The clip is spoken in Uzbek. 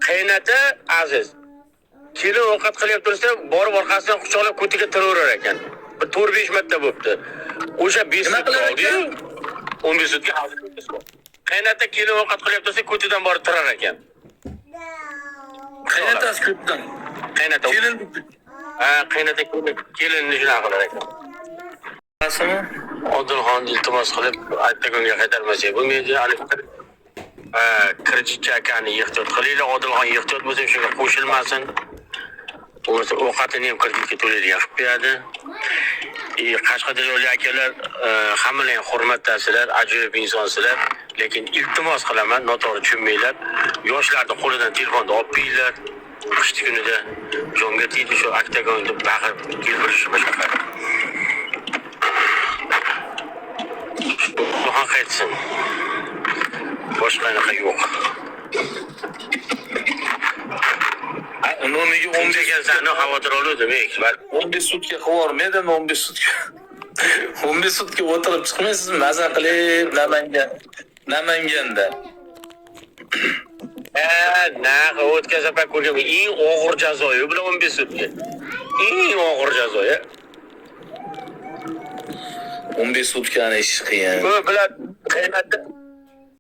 Qaynota Aziz. Kelin ovqat qilyapti tursa, borib orqasidan quchoqlab ko'tiga tiraverar ekan. Bir 4-5 marta bo'libdi. O'sha 5 sutga oldi. 15 sutga Aziz. Qaynota kelin ovqat qilyapti tursa, ko'tidan borib tirar ekan. Qaynotasi ko'pdan. Qaynota. Kelin. Qaynota kelinni shunaqa qilar ekan. Asmi? Odilxon iltimos qilib aytmagunga qaytarmasak bo'lmaydi. Kirjicha akani ehtiyot qilinglar, Odilxon ehtiyot bo'lsa shunga qo'shilmasin. O'zi ovqatini ham kreditga to'laydigan qilib beradi. Qashqadaryolik akalar hammalar hurmatdasizlar, ajoyib insonsizlar, lekin iltimos qilaman, noto'g'ri tushunmanglar. Yoshlarning qo'lidan telefonni olib qo'yinglar. Qishki kunida jonga tegdi shu oktagonda baqirib keltirishni boshqa. Buxan qaytsin. Boshqa anaqa yo'q. Nomiga 15 gansani xavotir oluvdim, 15 sutka qilvormaydimi 15 sutka? 15 sutka o'tirib chiqmaysizmi? Maza qilib Namanganda. Naqa o'tkazib ko'rgan eng og'ir jazoyi bilan 15 sutka. Eng og'ir jazoyi. 15 sutkani ish qiyin. Bu bilan